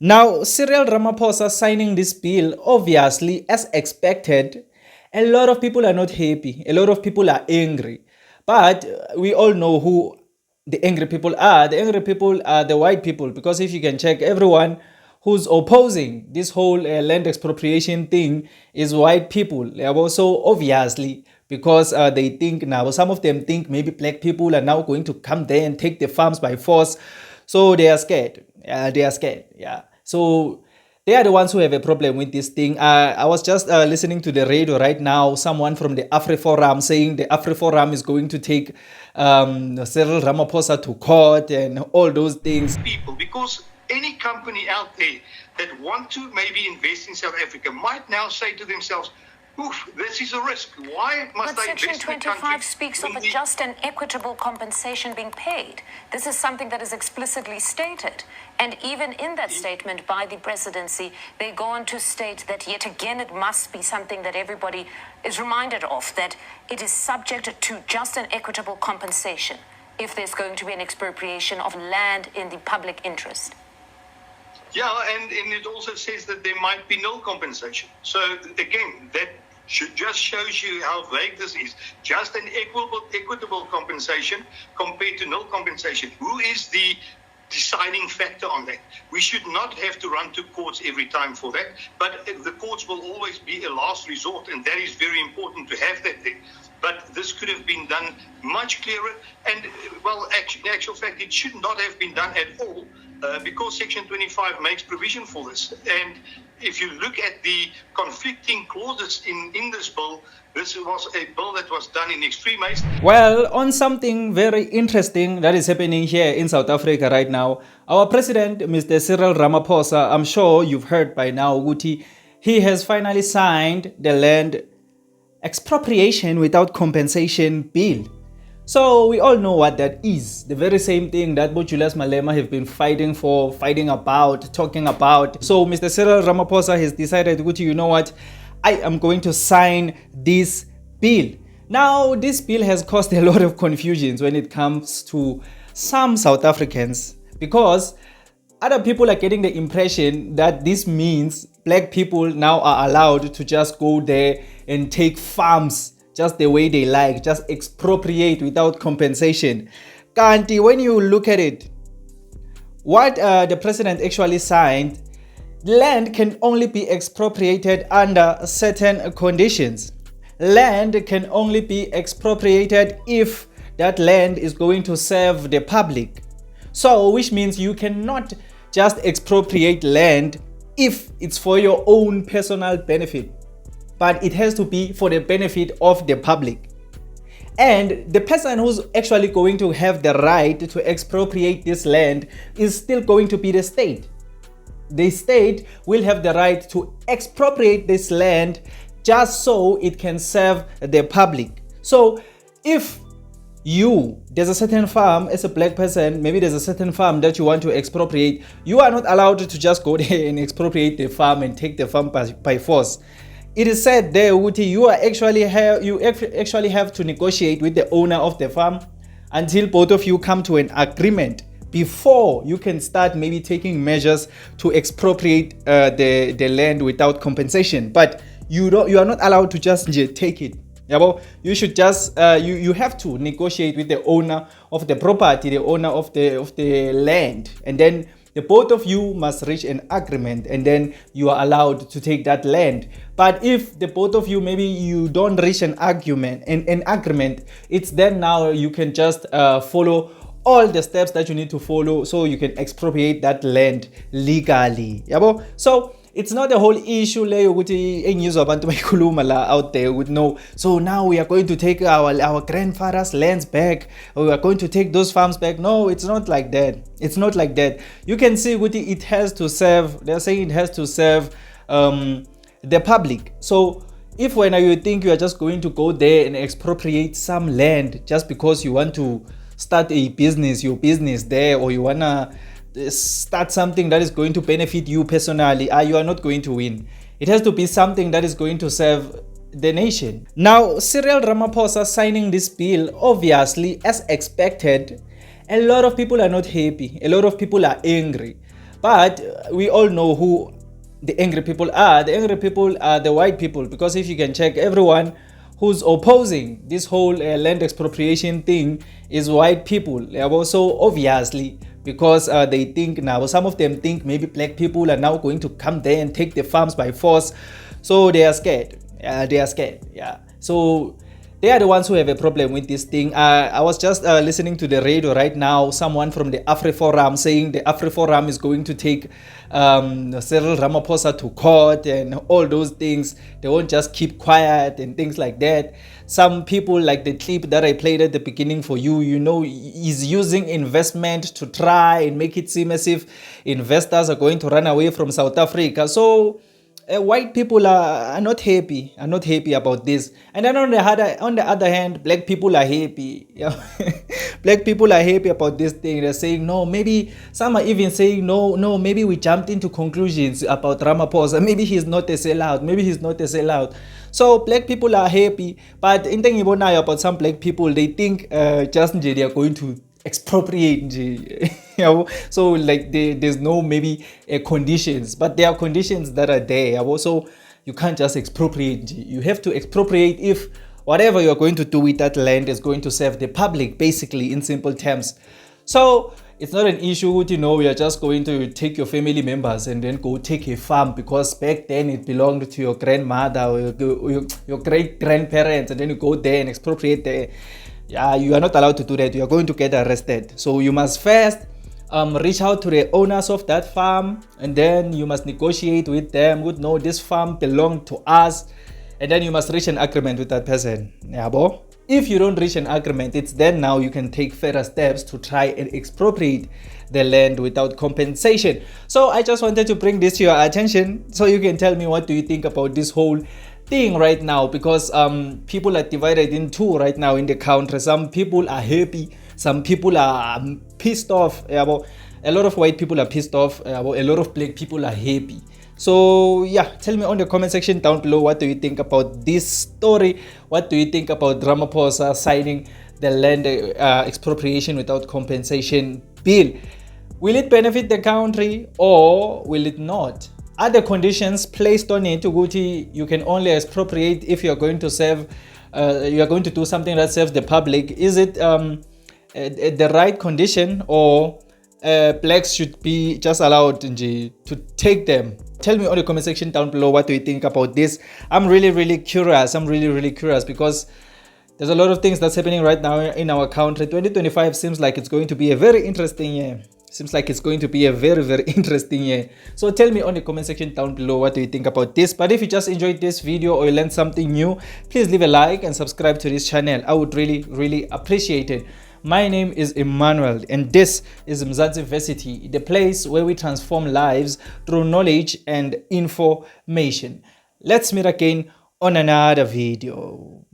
Now, Cyril Ramaphosa signing this bill, obviously, as expected, a lot of people are not happy. A lot of people are angry. But we all know who the angry people are. The angry people are the white people, because if you can check, everyone who's opposing this whole land expropriation thing is white people. So obviously, because they think now, some of them think maybe black people are now going to come there and take the farms by force. So they are scared. They are scared. Yeah. So they are the ones who have a problem with this thing. I was just listening to the radio right now. Someone from the AfriForum saying the AfriForum is going to take Cyril Ramaphosa to court and all those things. People, because any company out there that want to maybe invest in South Africa might now say to themselves, oof, this is a risk. Why must but I invest in Section 25 speaks of a just and equitable compensation being paid. This is something that is explicitly stated. And even in that statement by the presidency, they go on to state that yet again it must be something that everybody is reminded of, that it is subject to just and equitable compensation if there's going to be an expropriation of land in the public interest. Yeah, and it also says that there might be no compensation. So again, that just shows you how vague this is. Just an equitable compensation compared to no compensation. Who is the deciding factor on that? We should not have to run to courts every time for that, but the courts will always be a last resort, and that is very important to have that there. But this could have been done much clearer, and well, in actual fact, it should not have been done at all, because Section 25 makes provision for this. And if you look at the conflicting clauses in this bill, this was a bill that was done in extremis. Well, on something very interesting that is happening here in South Africa right now, our president, Mr. Cyril Ramaphosa, I'm sure you've heard by now, Guti, he has finally signed the land expropriation without compensation bill. So we all know what that is. The very same thing that Julius Malema have been fighting about, talking about. So Mr. Cyril Ramaphosa has decided, you know what, I am going to sign this bill. Now, this bill has caused a lot of confusions when it comes to some South Africans, because other people are getting the impression that this means black people now are allowed to just go there and take farms just the way they like, just expropriate without compensation. Kanti, when you look at it, what the president actually signed, land can only be expropriated under certain conditions. Land can only be expropriated if that land is going to serve the public. So, which means you cannot just expropriate land if it's for your own personal benefit, but it has to be for the benefit of the public. And the person who's actually going to have the right to expropriate this land is still going to be the state. The state will have the right to expropriate this land just so it can serve the public. So if there's a certain farm as a black person, maybe there's a certain farm that you want to expropriate, you are not allowed to just go there and expropriate the farm and take the farm by force. It is said there, Uti, you actually have to negotiate with the owner of the farm until both of you come to an agreement before you can start maybe taking measures to expropriate the land without compensation. But you are not allowed to just take it. You should just you have to negotiate with the owner of the property, the owner of the land, and then the both of you must reach an agreement, and then you are allowed to take that land. But if the both of you, maybe you don't reach an agreement, it's then now you can just follow all the steps that you need to follow so you can expropriate that land legally. So it's not the whole issue out there would know. So now we are going to take our grandfather's lands back, or we are going to take those farms back. No, it's not like that. It's not like that. You can see it has to serve, they're saying it has to serve the public. So if when you think you are just going to go there and expropriate some land just because you want to start your business there, or you want to start something that is going to benefit you personally, you are not going to win. It has to be something that is going to serve the nation. Now, Cyril Ramaphosa signing this bill, obviously, as expected, a lot of people are not happy. A lot of people are angry. But we all know who the angry people are. The angry people are the white people, because if you can check, everyone who's opposing this whole land expropriation thing is white people. So obviously, because they think now, some of them think maybe black people are now going to come there and take the farms by force, so they are scared. They are scared. Yeah. So they are the ones who have a problem with this thing. I was just listening to the radio right now, someone from the AfriForum saying the AfriForum is going to take Cyril Ramaphosa to court and all those things. They won't just keep quiet and things like that. Some people, like the clip that I played at the beginning for you, is using investment to try and make it seem as if investors are going to run away from South Africa. So white people are not happy, about this. And then on the other hand, black people are happy. Black people are happy about this thing. They're saying no, maybe some are even saying no, maybe we jumped into conclusions about Ramaphosa. Maybe he's not a sellout. So black people are happy, but in thinking about some black people, they think just they are going to expropriate. So like there's no maybe conditions, but there are conditions that are there. So you can't just expropriate. You have to expropriate if whatever you're going to do with that land is going to serve the public, basically, in simple terms. So it's not an issue, you're just going to take your family members and then go take a farm, because back then it belonged to your grandmother or your great grandparents, and then you go there and expropriate there. Yeah, you are not allowed to do that. You are going to get arrested. So you must first reach out to the owners of that farm, and then you must negotiate with them. No, this farm belongs to us, and then you must reach an agreement with that person. Yeah, bo? If you don't reach an agreement, it's then now you can take further steps to try and expropriate the land without compensation. So I just wanted to bring this to your attention, so you can tell me what do you think about this whole thing right now, because people are divided in two right now in the country. Some people are happy, some people are pissed off. A lot of white people are pissed off, a lot of black people are happy. So yeah, tell me on the comment section down below, what do you think about this story? What do you think about Ramaphosa signing the land expropriation without compensation bill? Will it benefit the country or will it not? Are the conditions placed on it you can only expropriate if you're going to serve, you are going to do something that serves the public? Is it the right condition, or blacks should be just allowed to take them? Tell me on the comment section down below, what do you think about this? I'm really curious. Because there's a lot of things that's happening right now in our country. 2025 seems like it's going to be a very interesting year. Very interesting year. So tell me on the comment section down below, what do you think about this? But if you just enjoyed this video or you learned something new, please leave a like and subscribe to this channel. I would really appreciate it. My name is Emmanuel, and this is Mzansi Versity, the place where we transform lives through knowledge and information. Let's meet again on another video.